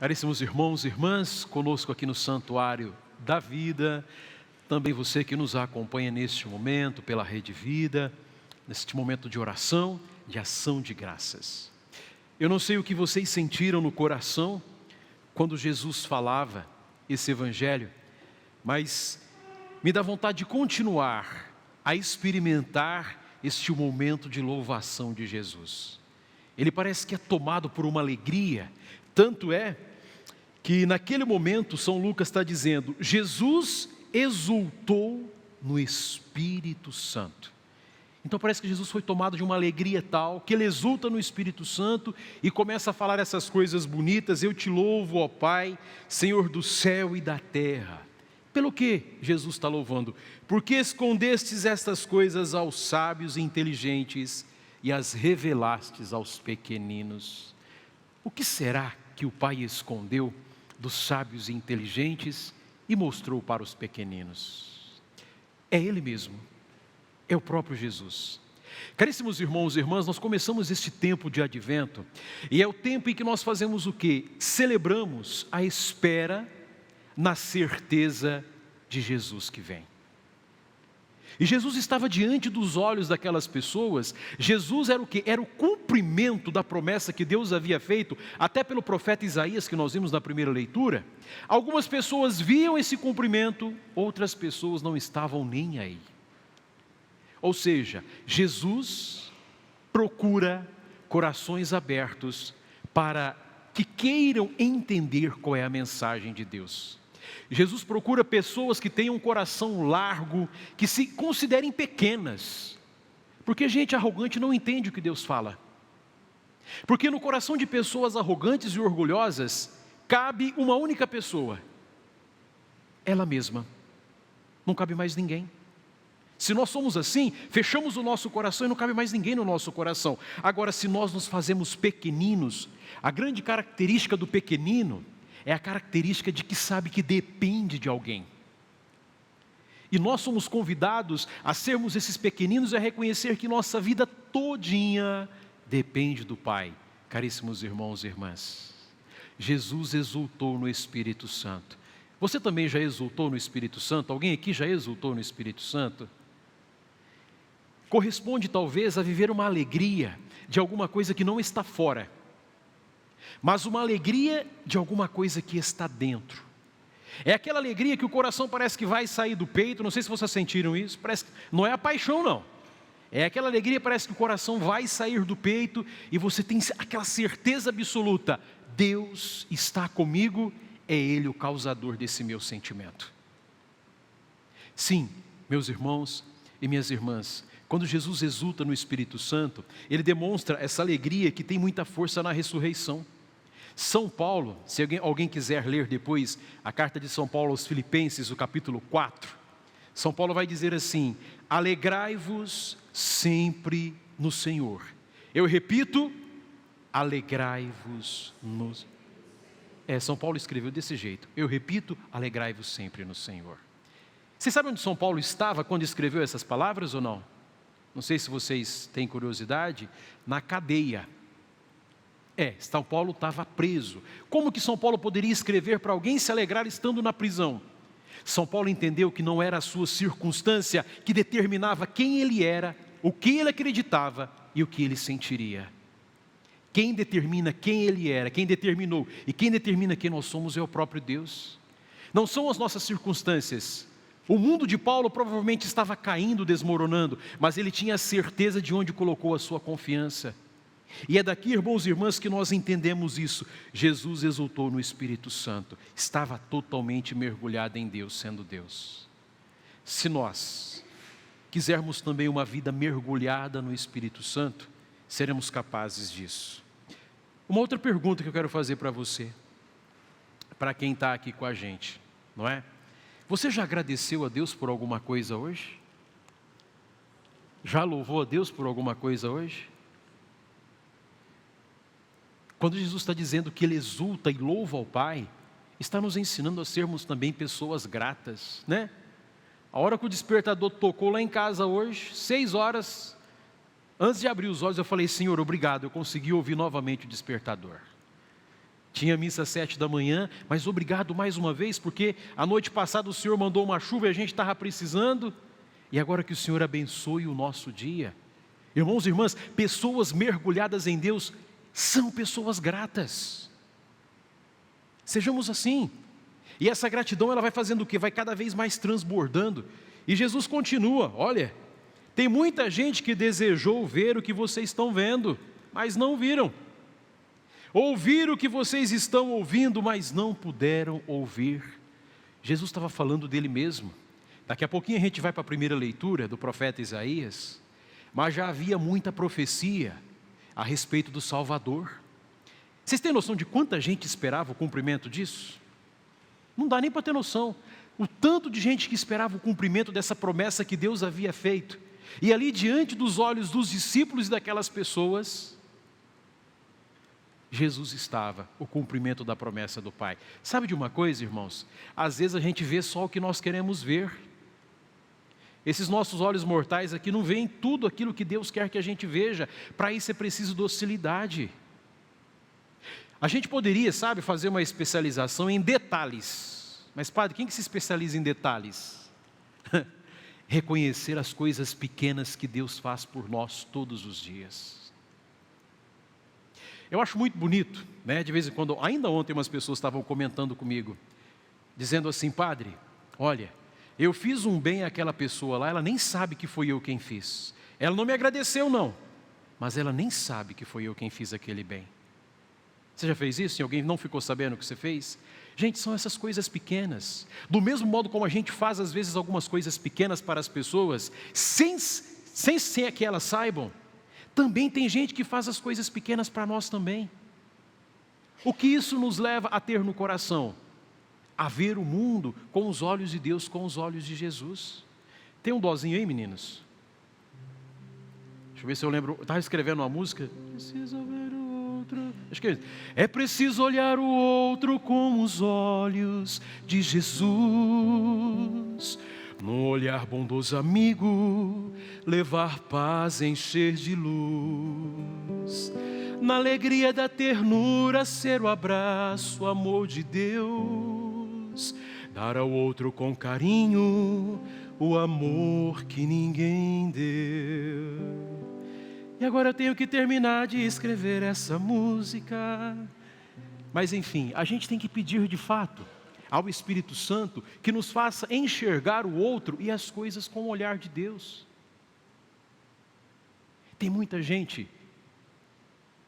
Caríssimos irmãos e irmãs, conosco aqui no Santuário da Vida, também você que nos acompanha neste momento pela Rede Vida, neste momento de oração, de ação de graças. Eu não sei o que vocês sentiram no coração quando Jesus falava esse Evangelho, mas me dá vontade de continuar a experimentar este momento de louvação de Jesus. Ele parece que é tomado por uma alegria, tanto é que naquele momento São Lucas está dizendo, Jesus exultou no Espírito Santo. Então parece que Jesus foi tomado de uma alegria tal, que ele exulta no Espírito Santo e começa a falar essas coisas bonitas, eu te louvo, ó Pai, Senhor do céu e da terra. Pelo que Jesus está louvando? Porque escondestes estas coisas aos sábios e inteligentes e as revelastes aos pequeninos. O que será que o Pai escondeu dos sábios e inteligentes e mostrou para os pequeninos? É Ele mesmo, é o próprio Jesus. Caríssimos irmãos e irmãs, nós começamos este tempo de advento, e é o tempo em que nós fazemos o quê? Celebramos a espera na certeza de Jesus que vem. E Jesus estava diante dos olhos daquelas pessoas. Jesus era o quê? Era o cumprimento da promessa que Deus havia feito, até pelo profeta Isaías, que nós vimos na primeira leitura. Algumas pessoas viam esse cumprimento, outras pessoas não estavam nem aí. Ou seja, Jesus procura corações abertos para que queiram entender qual é a mensagem de Deus. Jesus procura pessoas que tenham um coração largo, que se considerem pequenas, porque gente arrogante não entende o que Deus fala. Porque no coração de pessoas arrogantes e orgulhosas, cabe uma única pessoa, ela mesma, não cabe mais ninguém. Se nós somos assim, fechamos o nosso coração e não cabe mais ninguém no nosso coração. Agora, se nós nos fazemos pequeninos, a grande característica do pequenino é a característica de que sabe que depende de alguém. E nós somos convidados a sermos esses pequeninos e a reconhecer que nossa vida todinha depende do Pai. Caríssimos irmãos e irmãs, Jesus exultou no Espírito Santo. Você também já exultou no Espírito Santo? Alguém aqui já exultou no Espírito Santo? Corresponde talvez a viver uma alegria de alguma coisa que não está fora, mas uma alegria de alguma coisa que está dentro. É aquela alegria que o coração parece que vai sair do peito, não sei se vocês sentiram isso, parece que não é a paixão não. É aquela alegria, parece que o coração vai sair do peito e você tem aquela certeza absoluta, Deus está comigo, é Ele o causador desse meu sentimento. Sim, meus irmãos e minhas irmãs, quando Jesus exulta no Espírito Santo, Ele demonstra essa alegria que tem muita força na ressurreição. São Paulo, se alguém quiser ler depois a carta de São Paulo aos Filipenses, o capítulo 4, São Paulo vai dizer assim, alegrai-vos sempre no Senhor. Eu repito, alegrai-vos no Senhor. São Paulo escreveu desse jeito, eu repito, alegrai-vos sempre no Senhor. Vocês sabem onde São Paulo estava quando escreveu essas palavras ou não? Não sei se vocês têm curiosidade, na cadeia. São Paulo estava preso. Como que São Paulo poderia escrever para alguém se alegrar estando na prisão? São Paulo entendeu que não era a sua circunstância que determinava quem ele era, o que ele acreditava e o que ele sentiria. Quem determina quem ele era, quem determinou e quem determina quem nós somos é o próprio Deus. Não são as nossas circunstâncias. O mundo de Paulo provavelmente estava caindo, desmoronando, mas ele tinha a certeza de onde colocou a sua confiança. E é daqui, irmãos e irmãs, que nós entendemos isso. Jesus exultou no Espírito Santo, estava totalmente mergulhado em Deus, sendo Deus. Se nós quisermos também uma vida mergulhada no Espírito Santo, seremos capazes disso. Uma outra pergunta que eu quero fazer para você, para quem está aqui com a gente, não é? Você já agradeceu a Deus por alguma coisa hoje? Já louvou a Deus por alguma coisa hoje? Quando Jesus está dizendo que Ele exulta e louva ao Pai, está nos ensinando a sermos também pessoas gratas, né? A hora que o despertador tocou lá em casa hoje, 6 horas, antes de abrir os olhos eu falei, Senhor, obrigado, eu consegui ouvir novamente o despertador. Tinha missa às 7 da manhã, mas obrigado mais uma vez, porque a noite passada o Senhor mandou uma chuva e a gente estava precisando, e agora que o Senhor abençoe o nosso dia. Irmãos e irmãs, pessoas mergulhadas em Deus são pessoas gratas. Sejamos assim. E essa gratidão ela vai fazendo o quê? Vai cada vez mais transbordando. E Jesus continua, olha, tem muita gente que desejou ver o que vocês estão vendo, mas não viram. Ouvir o que vocês estão ouvindo, mas não puderam ouvir. Jesus estava falando dele mesmo. Daqui a pouquinho a gente vai para a primeira leitura do profeta Isaías, mas já havia muita profecia a respeito do Salvador. Vocês têm noção de quanta gente esperava o cumprimento disso? Não dá nem para ter noção. O tanto de gente que esperava o cumprimento dessa promessa que Deus havia feito. E ali diante dos olhos dos discípulos e daquelas pessoas, Jesus estava, o cumprimento da promessa do Pai. Sabe de uma coisa, irmãos? Às vezes a gente vê só o que nós queremos ver. Esses nossos olhos mortais aqui não veem tudo aquilo que Deus quer que a gente veja. Para isso é preciso docilidade. A gente poderia, sabe, fazer uma especialização em detalhes. Mas, padre, quem que se especializa em detalhes? Reconhecer as coisas pequenas que Deus faz por nós todos os dias. Eu acho muito bonito, né? De vez em quando, ainda ontem umas pessoas estavam comentando comigo, dizendo assim, padre, olha, eu fiz um bem àquela pessoa lá, ela nem sabe que foi eu quem fiz. Ela não me agradeceu não, mas ela nem sabe que foi eu quem fiz aquele bem. Você já fez isso? E alguém não ficou sabendo o que você fez? Gente, são essas coisas pequenas. Do mesmo modo como a gente faz às vezes algumas coisas pequenas para as pessoas, sem que elas saibam, também tem gente que faz as coisas pequenas para nós também. O que isso nos leva a ter no coração? A ver o mundo com os olhos de Deus, com os olhos de Jesus. Tem um dozinho aí, meninos? Deixa eu ver se eu lembro. Eu estava escrevendo uma música. Preciso ver o outro. Acho que é preciso olhar o outro com os olhos de Jesus. Num olhar bondoso amigo, levar paz, encher de luz. Na alegria da ternura, ser o abraço, o amor de Deus. Dar ao outro com carinho, o amor que ninguém deu. E agora eu tenho que terminar de escrever essa música. Mas enfim, a gente tem que pedir de fato ao Espírito Santo que nos faça enxergar o outro e as coisas com o olhar de Deus. Tem muita gente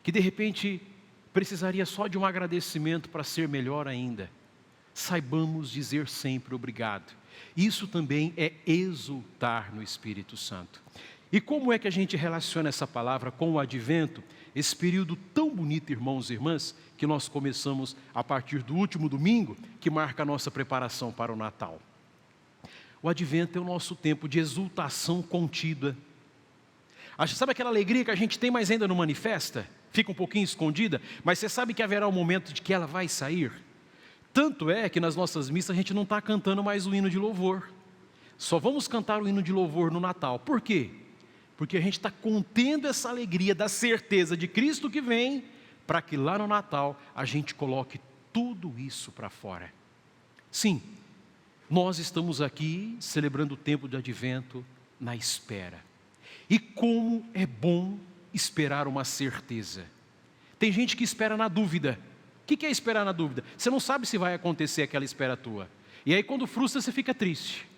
que de repente precisaria só de um agradecimento para ser melhor ainda. Saibamos dizer sempre obrigado. Isso também é exultar no Espírito Santo. E como é que a gente relaciona essa palavra com o advento? Esse período tão bonito, irmãos e irmãs, que nós começamos a partir do último domingo, que marca a nossa preparação para o Natal. O advento é o nosso tempo de exultação contida. Sabe aquela alegria que a gente tem, mas ainda não manifesta? Fica um pouquinho escondida, mas você sabe que haverá um momento de que ela vai sair. Tanto é que nas nossas missas a gente não está cantando mais o hino de louvor. Só vamos cantar o hino de louvor no Natal. Por quê? Porque a gente está contendo essa alegria da certeza de Cristo que vem, para que lá no Natal a gente coloque tudo isso para fora. Sim, nós estamos aqui celebrando o tempo de advento na espera. E como é bom esperar uma certeza. Tem gente que espera na dúvida. O que é esperar na dúvida? Você não sabe se vai acontecer aquela espera tua. E aí quando frustra você fica triste.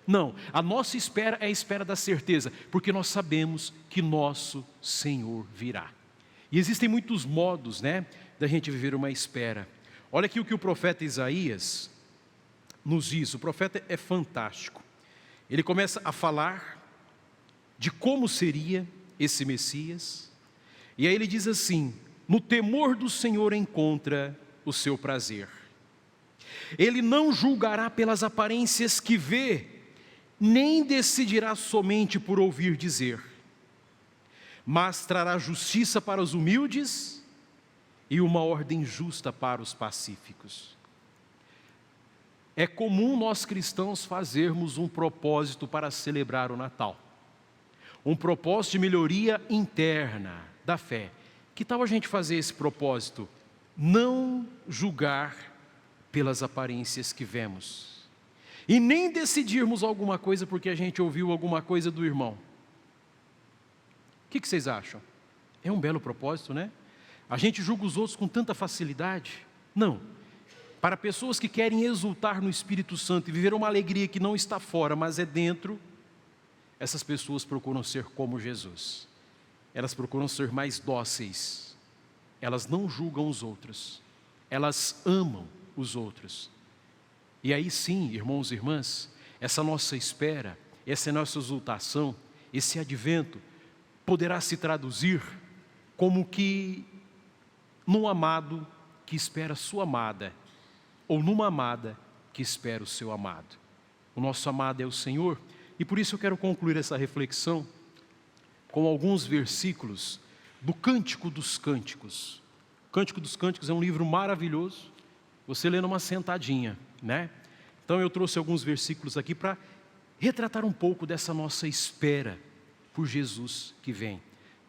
Não, a nossa espera é a espera da certeza, porque nós sabemos que nosso Senhor virá. E existem muitos modos, né, da gente viver uma espera. Olha aqui o que o profeta Isaías nos diz. O profeta é fantástico. Ele começa a falar de como seria esse Messias. E aí ele diz assim: no temor do Senhor encontra o seu prazer. Ele não julgará pelas aparências que vê, nem decidirá somente por ouvir dizer, mas trará justiça para os humildes e uma ordem justa para os pacíficos. É comum nós cristãos fazermos um propósito para celebrar o Natal, um propósito de melhoria interna da fé. Que tal a gente fazer esse propósito não julgar pelas aparências que vemos. E nem decidirmos alguma coisa porque a gente ouviu alguma coisa do irmão. O que vocês acham? É um belo propósito, né? A gente julga os outros com tanta facilidade? Não. Para pessoas que querem exultar no Espírito Santo e viver uma alegria que não está fora, mas é dentro, essas pessoas procuram ser como Jesus. Elas procuram ser mais dóceis. Elas não julgam os outros. Elas amam os outros. E aí sim, irmãos e irmãs, essa nossa espera, essa nossa exultação, esse advento, poderá se traduzir como que num amado que espera sua amada, ou numa amada que espera o seu amado. O nosso amado é o Senhor, e por isso eu quero concluir essa reflexão com alguns versículos do Cântico dos Cânticos. O Cântico dos Cânticos é um livro maravilhoso, você lê numa sentadinha, né? Então eu trouxe alguns versículos aqui para retratar um pouco dessa nossa espera por Jesus que vem.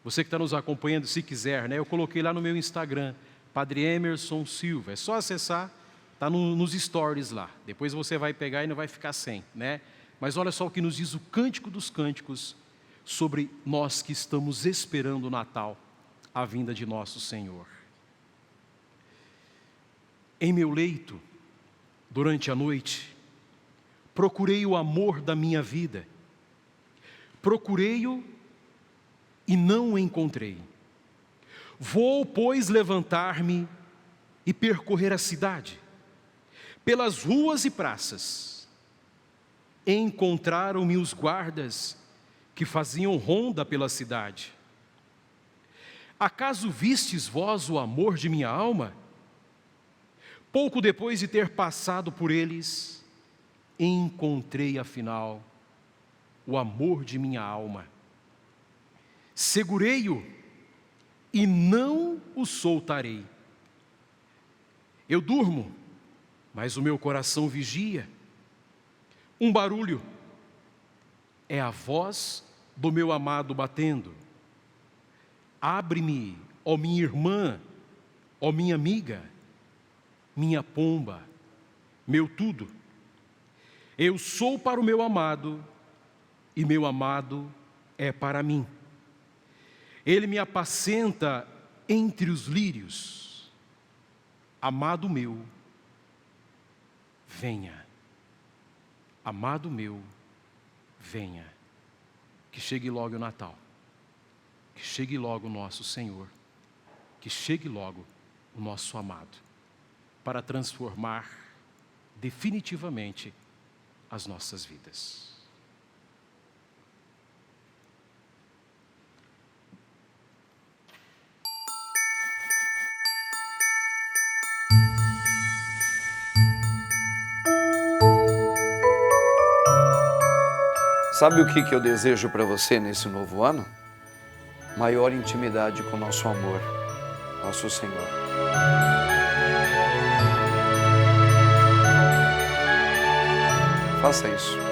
Você que está nos acompanhando, se quiser, né? Eu coloquei lá no meu Instagram, Padre Emerson Silva, é só acessar, está nos stories lá, depois você vai pegar e não vai ficar sem, né? Mas olha só o que nos diz o Cântico dos Cânticos sobre nós que estamos esperando o Natal, a vinda de nosso Senhor. Em meu leito, durante a noite, procurei o amor da minha vida, procurei-o e não o encontrei. Vou, pois, levantar-me e percorrer a cidade, pelas ruas e praças. Encontraram-me os guardas que faziam ronda pela cidade. Acaso vistes vós o amor de minha alma? Pouco depois de ter passado por eles, encontrei afinal o amor de minha alma. Segurei-o e não o soltarei. Eu durmo, mas o meu coração vigia. Um barulho é a voz do meu amado batendo. Abre-me, ó minha irmã, ó minha amiga, minha pomba, meu tudo. Eu sou para o meu amado e meu amado é para mim. Ele me apacenta entre os lírios. Amado meu, venha. Amado meu, venha. Que chegue logo o Natal. Que chegue logo o nosso Senhor. Que chegue logo o nosso amado. Para transformar definitivamente as nossas vidas. Sabe o que eu desejo para você nesse novo ano? Maior intimidade com o nosso amor, nosso Senhor. Faça isso.